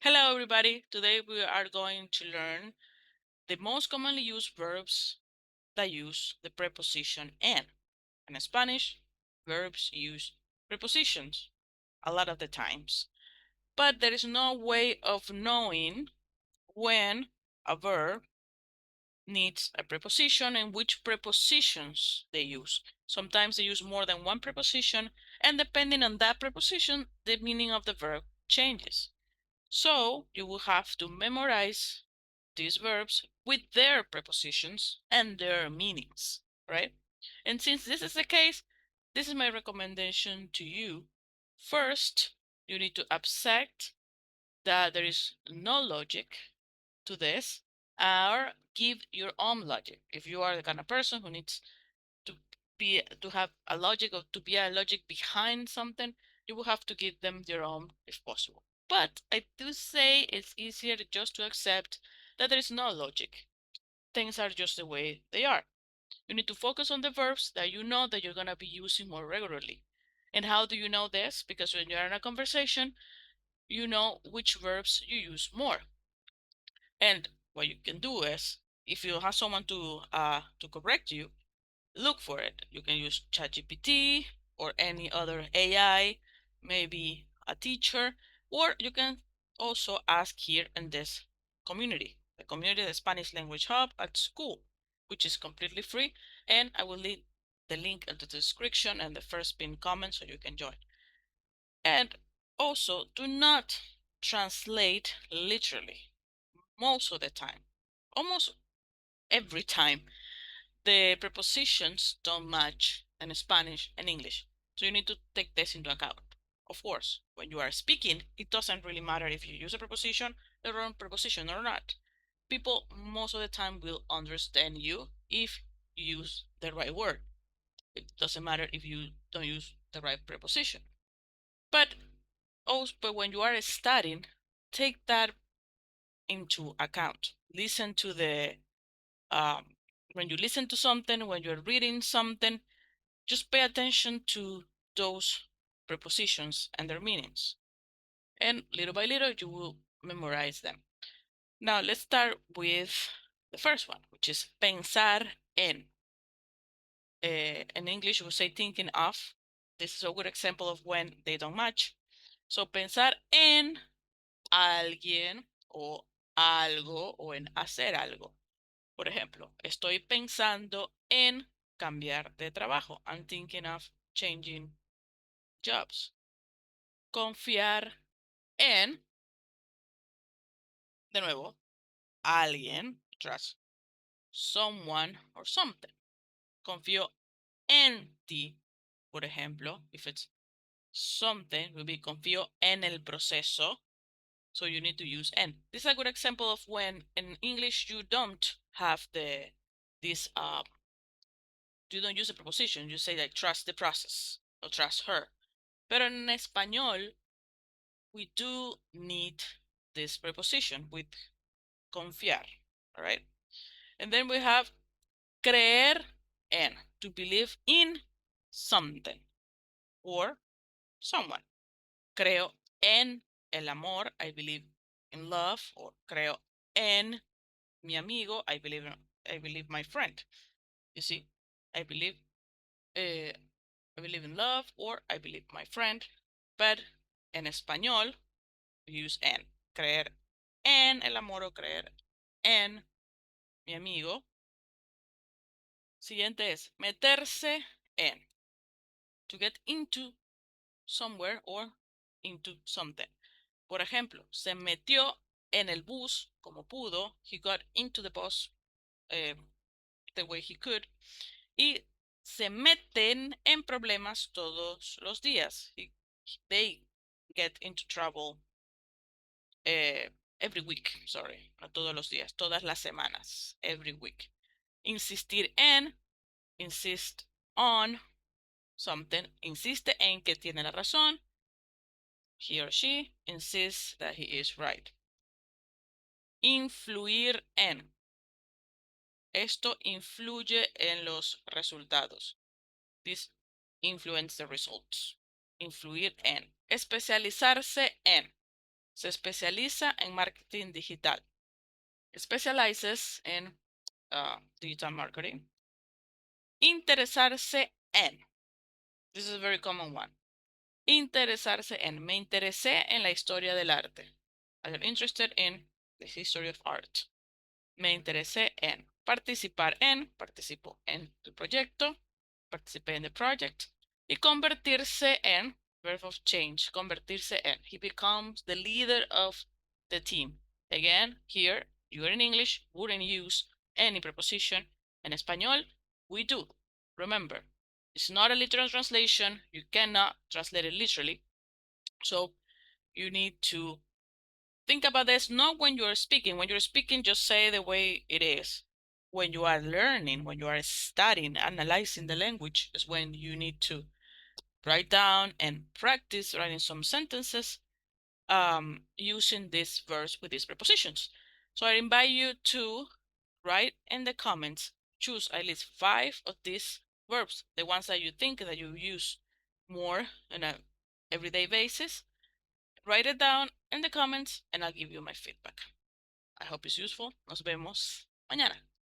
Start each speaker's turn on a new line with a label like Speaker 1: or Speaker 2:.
Speaker 1: Hello everybody, today we are going to learn the most commonly used verbs that use the preposition en. In Spanish, verbs use prepositions a lot of the times, but there is no way of knowing when a verb needs a preposition and which prepositions they use. Sometimes they use more than one preposition, and depending on that preposition, the meaning of the verb changes. So you will have to memorize these verbs with their prepositions and their meanings, right? And since this is the case, this is my recommendation to you. First, you need to accept that there is no logic to this, or give your own logic. If you are the kind of person who needs to have a logic or to be a logic behind something, you will have to give them your own if possible. But I do say it's easier just to accept that there is no logic. Things are just the way they are. You need to focus on the verbs that you know that you're going to be using more regularly. And how do you know this? Because when you're in a conversation, you know which verbs you use more. And what you can do is, if you have someone to correct you, look for it. You can use ChatGPT or any other AI, maybe a teacher, or you can also ask here in this community, the Spanish Language Hub at school, which is completely free. And I will leave the link in the description and the first pinned comment so you can join. And also, do not translate literally most of the time, almost every time the prepositions don't match in Spanish and English. So you need to take this into account. Of course, when you are speaking, it doesn't really matter if you use a preposition, the wrong preposition or not. People most of the time will understand you if you use the right word. It doesn't matter if you don't use the right preposition. But but when you are studying, take that into account. Listen to the when you listen to something, when you're reading something, just pay attention to those prepositions and their meanings. And little by little, you will memorize them. Now, let's start with the first one, which is pensar en. In English, we say thinking of. This is a good example of when they don't match. So, pensar en alguien o algo o en hacer algo. Por ejemplo, estoy pensando en cambiar de trabajo. I'm thinking of changing jobs. Confiar en, de nuevo, alguien, trust someone or something. Confío en ti, por ejemplo, if it's something, will be confío en el proceso. So you need to use en. This is a good example of when in English you don't have this you don't use a preposition. You say like trust the process or trust her. Pero en español we do need this preposition with confiar, all right? And then we have creer en, to believe in something or someone. Creo en el amor, I believe in love, or creo en mi amigo, I believe my friend. You see, I believe in love or I believe my friend, but en español we use en. Creer en el amor o creer en mi amigo. Siguiente es meterse en. To get into somewhere or into something. Por ejemplo, se metió en el bus como pudo. He got into the bus the way he could. Y se meten en problemas todos los días. They get into trouble every week. Sorry, no todos los días, todas las semanas, every week. Insistir en, insist on something, insiste en que tiene la razón. He or she insists that he is right. Influir en. Esto influye en los resultados. This influence the results. Influir en. Especializarse en. Se especializa en marketing digital. Specializes in digital marketing. Interesarse en. This is a very common one. Interesarse en. Me interesé en la historia del arte. I am interested in the history of art. Me interesé en. Participar en. Participo en el proyecto. Participé en the project. Y convertirse en. Verb of change. Convertirse en. He becomes the leader of the team. Again, here, you're in English, wouldn't use any preposition. En español, we do. Remember, it's not a literal translation. You cannot translate it literally. So you need to think about this not when you're speaking. When you're speaking, just say the way it is. When you are learning, when you are studying, analyzing the language, is when you need to write down and practice writing some sentences using these verbs with these prepositions. So I invite you to write in the comments, choose at least 5 of these verbs, the ones that you think that you use more on a everyday basis. Write it down in the comments and I'll give you my feedback. I hope it's useful. Nos vemos mañana.